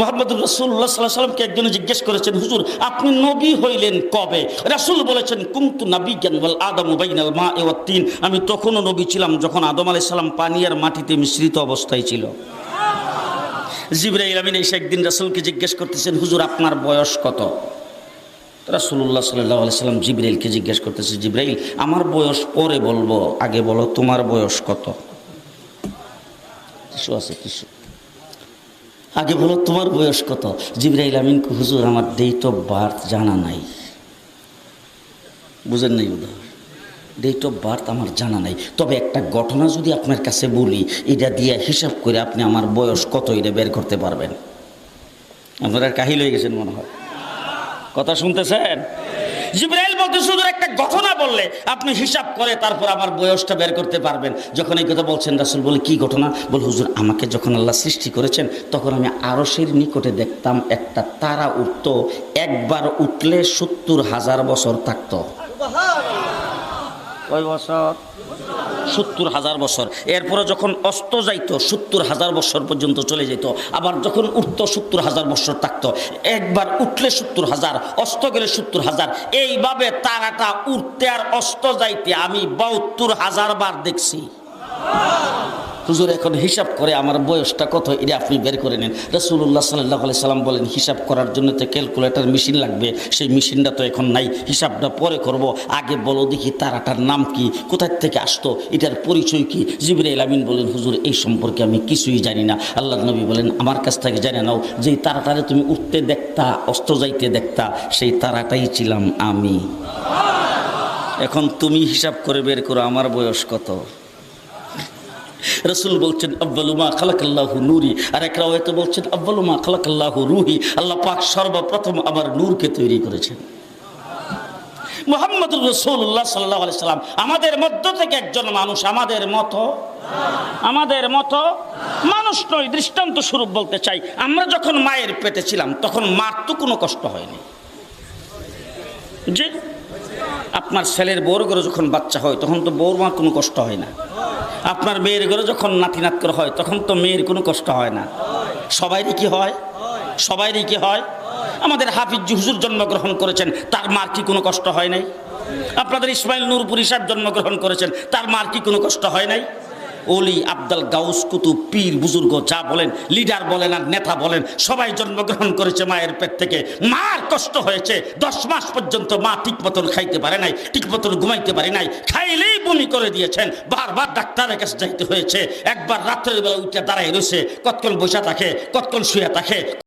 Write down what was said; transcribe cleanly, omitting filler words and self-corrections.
মুহাম্মদুর রাসূলুল্লাহ সাল্লাল্লাহু আলাইহি ওয়াসাল্লামকে একজন জিজ্ঞেস করেছেন, হুজুর আপনি নবী হইলেন কবে? রাসূল বলেছেন, কুনতু নাবিয়্যান ওয়াল আদামু বাইনাল মা'i ওয়াত তিন। আমি তখনও নবী ছিলাম যখন আদম আলাইহিস সালাম পানি আর মাটিতে মিশ্রিত অবস্থায় ছিল। জিবরাইল আমিন এসে একদিন রাসূলকে জিজ্ঞেস করতেছেন, হুজুর আপনার বয়স কত? রাসূলুল্লাহ সাল্লাল্লাহু আলাইহি ওয়াসাল্লাম জিবরাইলকে জিজ্ঞেস করতেছে, জিবরাইল আমার বয়স পরে বলবো, আগে বলো তোমার বয়স কত? কিছু আছে কিছু, আগে বলো তোমার বয়স কত? জিবরাইল আমিন কো, হুজুর আমার ডেট অফ বার্থ জানা নাই। বুঝেন নাই? ডেট অফ বার্থ আমার জানা নাই, তবে একটা ঘটনা যদি আপনার কাছে বলি, এটা দিয়ে হিসাব করে আপনি আমার বয়স কত এটা বের করতে পারবেন। আপনারা কাহিল হয়ে গেছেন মনে হয়, কথা শুনতেছেন? জিবরাইল বলতেছে, হুজুর একটা ঘটনা বললে আপনি হিসাব করে তারপর আমার বয়সটা বের করতে পারবেন। যখন এই কথা বলছেন, রাসূল বলে, কি ঘটনা? বল, হুজুর আমাকে যখন আল্লাহ সৃষ্টি করেছেন তখন আমি আরশের নিকটে দেখতাম একটা তারা উঠতো, একবার উঠলে ৭০,০০০ বছর থাকতো। কয় বছর? ৭০,০০০ বছর। এরপরে যখন অস্ত যাইতো ৭০,০০০ বছর পর্যন্ত চলে যেত, আবার যখন উঠতো ৭০,০০০ বছর থাকতো। একবার উঠলে ৭০,০০০, অস্ত গেলে ৭০,০০০। এইভাবে তারাটা উঠতে আর অস্ত যাইতে আমি ৭২,০০০ বার দেখছি। হুজুর এখন হিসাব করে আমার বয়সটা কত এটা আপনি বের করে নেন। রাসূলুল্লাহ সাল্লাল্লাহু আলাইহি সাল্লাম বলেন, হিসাব করার জন্য তো ক্যালকুলেটর মেশিন লাগবে, সেই মেশিনটা তো এখন নাই, হিসাবটা পরে করব, আগে বলো দেখি তারাটার নাম কি, কোথায় থেকে আসতো, এটার পরিচয় কি? জিবরাইল আমিন বলেন, হুজুর এই সম্পর্কে আমি কিছুই জানি না। আল্লাহর নবী বলেন, আমার কাছ থেকে জেনে নাও, যেই তারাটারে তুমি উঠতে দেখতা অস্ত যাইতে দেখতা, সেই তারাটাই ছিলাম আমি। এখন তুমি হিসাব করে বের করো আমার বয়স কত। রাসূল বলছেন, আউয়ালু মা খালাকাল্লাহু নূরি, আর এক রাওয়ায়াতে বলছেন, আউয়ালু মা খালাকাল্লাহু রূহি, আল্লাহ পাক সর্বপ্রথম আমার নূরকে তৈরি করেছেন। মুহাম্মদুর রাসূলুল্লাহ সাল্লাল্লাহু আলাইহি সাল্লাম আমাদের মধ্য থেকে একজন মানুষ, আমাদের মতো মানুষ নয়। দৃষ্টান্ত স্বরূপ বলতে চাই, আমরা যখন মায়ের পেটে ছিলাম তখন মার তো কোনো কষ্ট হয়নি। জি, আপনার ছেলের বউর ঘরে যখন বাচ্চা হয় তখন তো বউর মা কোনো কষ্ট হয় না। আপনার মেয়ের ঘরে যখন নাতি নাতকর হয় তখন তো মেয়ের কোনো কষ্ট হয় না। সবাইরই কি হয়? সবাইরই কি হয়? আমাদের হাফিজ হুজুর জন্মগ্রহণ করেছেন, তার মার কি কোনো কষ্ট হয় নাই? আপনাদের ইসমাইল নূরপুরি সাহেব জন্মগ্রহণ করেছেন, তার মার কি কোনো কষ্ট হয় নাই? ওলি আব্দাল গাউস কুতুব পীর বুজুর্গ যা বলেন, লিডার বলেন আর নেতা বলেন, সবাই জন্মগ্রহণ করেছে মায়ের পেট থেকে। মার কষ্ট হয়েছে, 10 মাস পর্যন্ত মা ঠিক মতন খাইতে পারে নাই, ঠিক মতন ঘুমাইতে পারে নাই, খাইলেই বমি করে দিয়েছেন, বারবার ডাক্তারের কাছে যাইতে হয়েছে। একবার রাত্রের বেলা উঠে দাঁড়ায় রয়েছে, কতক্ষণ বসে থাকে, কতক্ষণ শুয়ে থাকে।